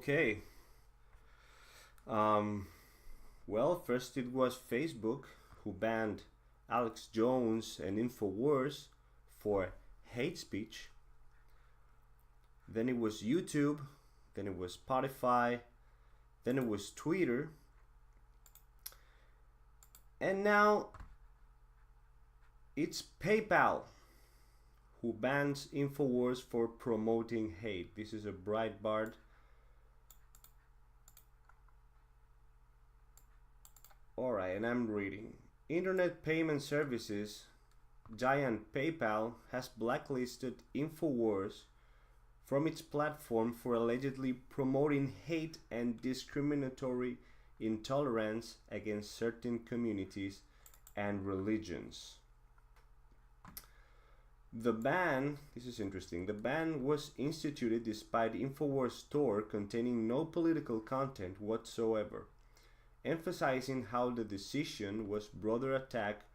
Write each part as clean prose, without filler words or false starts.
Okay. Um, well, first it was Facebook who banned Alex Jones and Infowars for hate speech. Then it was YouTube. Then it was Spotify. Then it was Twitter. And now it's PayPal who bans Infowars for promoting hate. This is a Breitbart. Alright, and I'm reading. Internet payment services giant PayPal has blacklisted Infowars from its platform for allegedly promoting hate and discriminatory intolerance against certain communities and religions. The ban, this is interesting, the ban was instituted despite Infowars store containing no political content whatsoever, emphasizing how the decision was a broader attack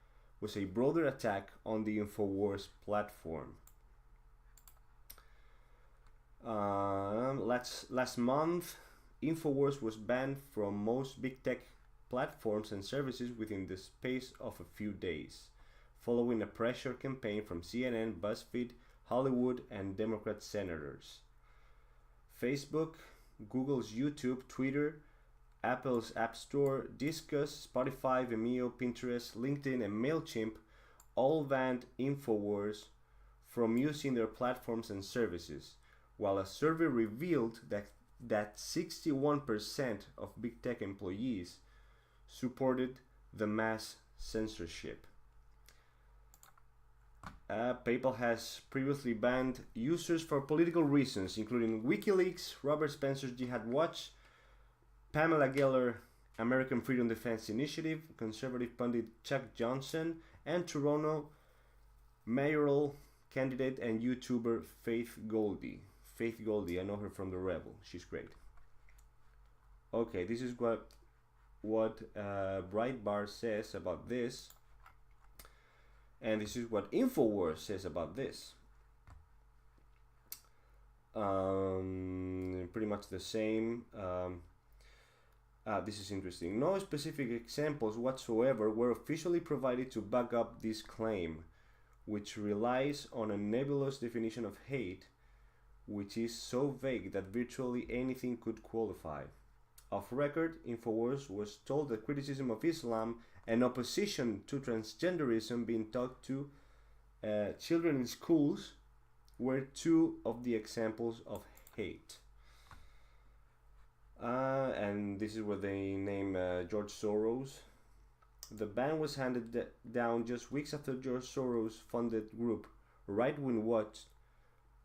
on the Infowars platform. Last month, Infowars was banned from most big tech platforms and services within the space of a few days, following a pressure campaign from CNN, BuzzFeed, Hollywood, and Democrat senators. Facebook, Google's YouTube, Twitter, Apple's App Store, Disqus, Spotify, Vimeo, Pinterest, LinkedIn, and MailChimp all banned Infowars from using their platforms and services, while a survey revealed that 61% of big tech employees supported the mass censorship. PayPal has previously banned users for political reasons, including WikiLeaks, Robert Spencer's Jihad Watch, Pamela Geller, American Freedom Defense Initiative, conservative pundit Chuck Johnson, and Toronto mayoral candidate and YouTuber Faith Goldy. Faith Goldy, I know her from The Rebel. She's great. Okay, this is what Breitbart says about this. And this is what Infowars says about this. Pretty much the same. This is interesting. No specific examples whatsoever were officially provided to back up this claim, which relies on a nebulous definition of hate, which is so vague that virtually anything could qualify. Off record, Infowars was told that criticism of Islam and opposition to transgenderism being taught to children in schools were two of the examples of hate. And this is where they name George Soros. The ban was handed down just weeks after George Soros funded group Right Wing Watch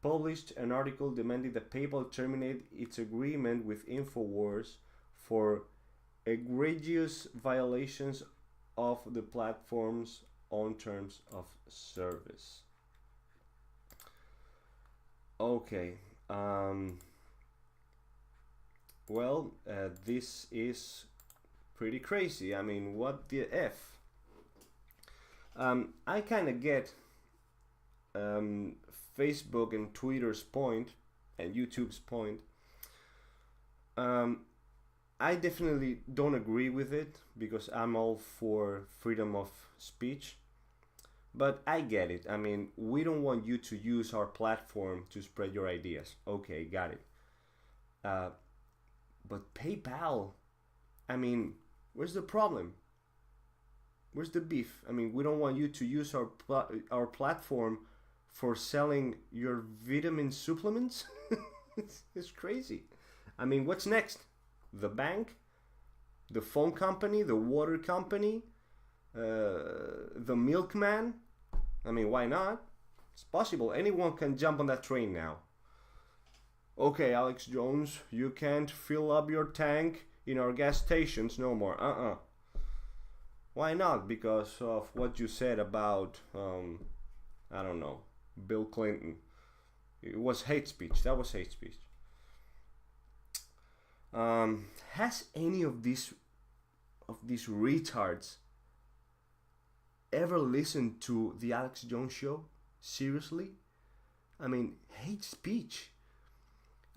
published an article demanding that PayPal terminate its agreement with Infowars for egregious violations of the platform's own terms of service. Okay. This is pretty crazy. I mean, what the F? I kind of get Facebook and Twitter's point and YouTube's point. I definitely don't agree with it because I'm all for freedom of speech. But I get it. I mean, we don't want you to use our platform to spread your ideas. Okay, got it. But PayPal, I mean, where's the problem? Where's the beef? I mean, we don't want you to use our platform for selling your vitamin supplements? It's crazy. I mean, what's next? The bank? The phone company? The water company? The milkman? I mean, why not? It's possible. Anyone can jump on that train now. Okay, Alex Jones, you can't fill up your tank in our gas stations no more. Why not? Because of what you said about, I don't know, Bill Clinton. It was hate speech. That was hate speech. Has any of these retards ever listened to the Alex Jones show? Seriously? I mean, hate speech.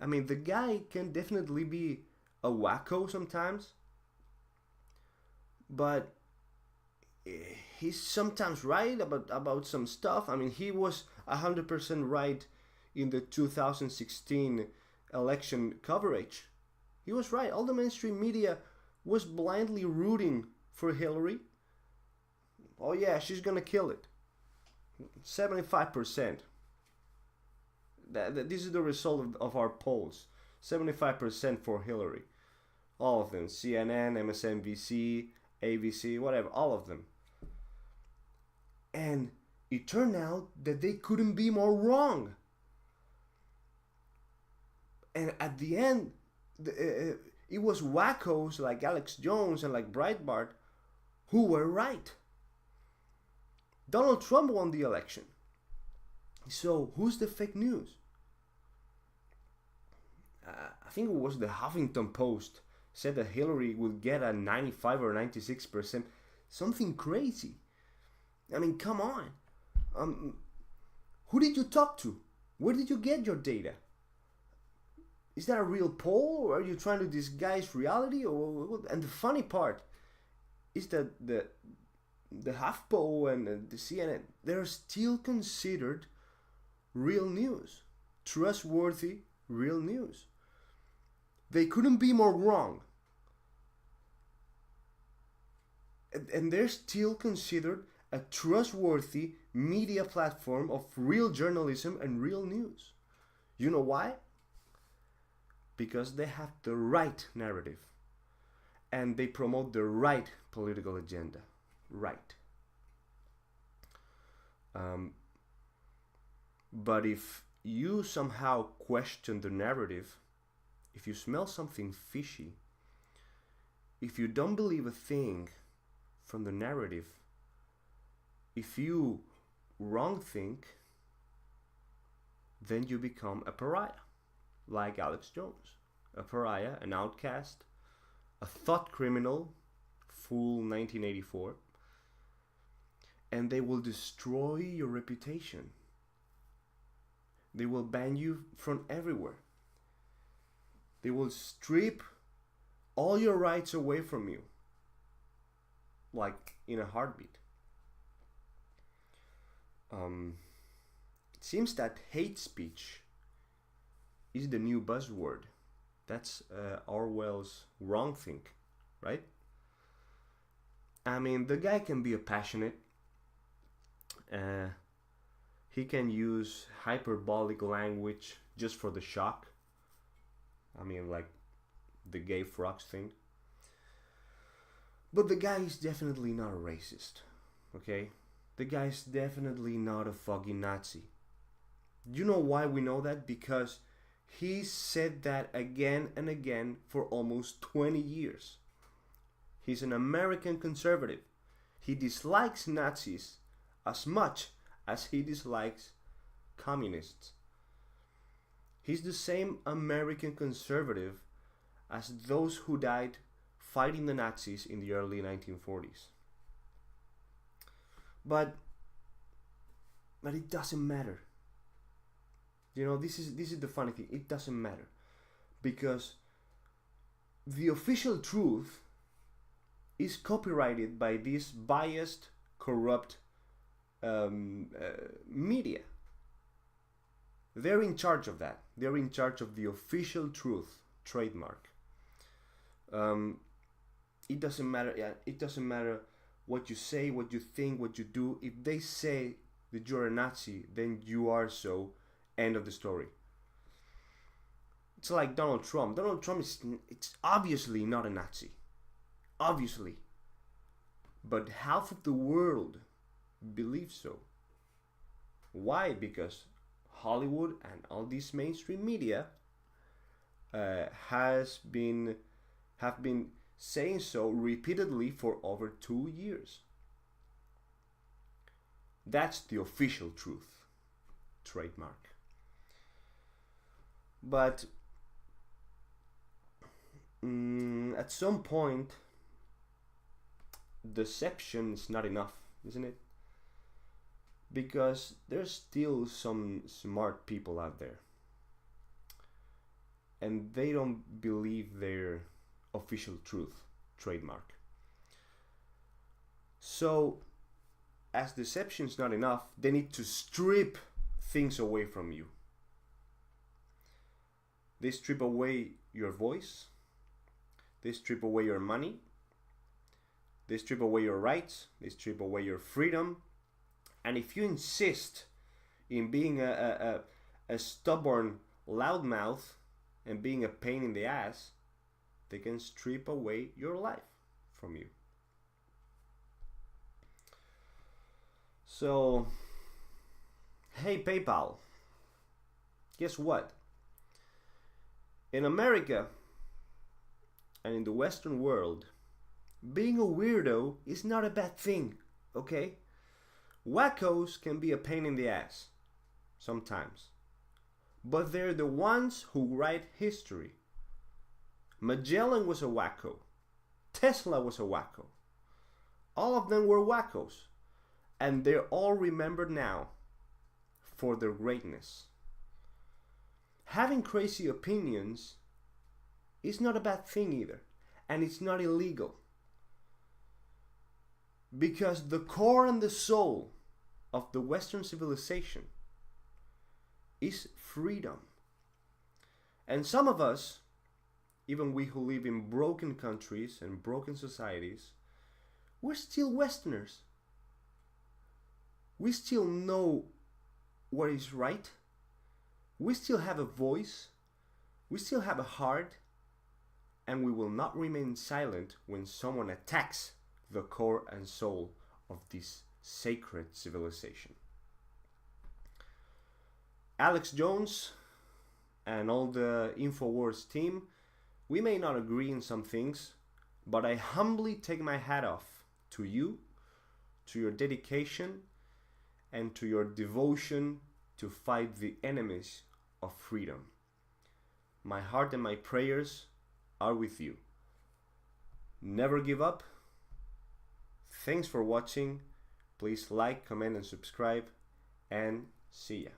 I mean, the guy can definitely be a wacko sometimes, but he's sometimes right about some stuff. I mean, he was 100% right in the 2016 election coverage. He was right. All the mainstream media was blindly rooting for Hillary. Oh yeah, she's gonna kill it. 75%. This is the result of our polls. 75% for Hillary. All of them. CNN, MSNBC, ABC, whatever. All of them. And it turned out that they couldn't be more wrong. And at the end, it was wackos like Alex Jones and like Breitbart who were right. Donald Trump won the election. So who's the fake news? I think it was the Huffington Post said that Hillary would get a 95 or 96%. Something crazy. I mean, come on. Who did you talk to? Where did you get your data? Is that a real poll, or are you trying to disguise reality? And the funny part is that the HuffPo and the CNN, they're still considered real news, trustworthy real news. They couldn't be more wrong. And they're still considered a trustworthy media platform of real journalism and real news. You know why? Because they have the right narrative and they promote the right political agenda. Right. But if you somehow question the narrative, if you smell something fishy, if you don't believe a thing from the narrative, if you wrong think, then you become a pariah, like Alex Jones. A pariah, an outcast, a thought criminal, fool 1984. And they will destroy your reputation. They will ban you from everywhere. They will strip all your rights away from you, like in a heartbeat. It seems that hate speech is the new buzzword. That's Orwell's wrongthink, right? I mean, the guy can be a passionate. He can use hyperbolic language just for the shock. I mean, like the gay frogs thing. But the guy is definitely not a racist, okay? The guy is definitely not a fucking Nazi. You know why we know that? Because he said that again and again for almost 20 years. He's an American conservative. He dislikes Nazis as much as he dislikes communists. He's the same American conservative as those who died fighting the Nazis in the early 1940s. But it doesn't matter. You know, this is the funny thing. It doesn't matter, because the official truth is copyrighted by this biased, corrupt media. They're in charge of that. They're in charge of the official truth trademark. It doesn't matter. Yeah, it doesn't matter what you say, what you think, what you do. If they say that you're a Nazi, then you are so. End of the story. It's like Donald Trump. Donald Trump it's obviously not a Nazi. Obviously. But half of the world believes so. Why? Because Hollywood and all these mainstream media have been saying so repeatedly for over 2 years. That's the official truth. Trademark. But at some point, deception is not enough, isn't it? Because there's still some smart people out there. and they don't believe their official truth trademark. So, as deception is not enough, they need to strip things away from you. They strip away your voice, they strip away your money, they strip away your rights, they strip away your freedom. And if you insist in being a stubborn loudmouth and being a pain in the ass, they can strip away your life from you. So, hey PayPal, guess what? In America and in the Western world, being a weirdo is not a bad thing, okay? Wackos can be a pain in the ass sometimes, but they're the ones who write history. Magellan was a wacko. Tesla was a wacko. All of them were wackos, and they're all remembered now for their greatness. Having crazy opinions is not a bad thing either, and it's not illegal. Because the core and the soul of the Western civilization is freedom. And some of us, even we who live in broken countries and broken societies, we're still Westerners. We still know what is right. We still have a voice. We still have a heart. And we will not remain silent when someone attacks the core and soul of this sacred civilization. Alex Jones and all the Infowars team, we may not agree in some things, but I humbly take my hat off to you, to your dedication, and to your devotion to fight the enemies of freedom. My heart and my prayers are with you. Never give up. Thanks for watching. Please like, comment, and subscribe, and see ya.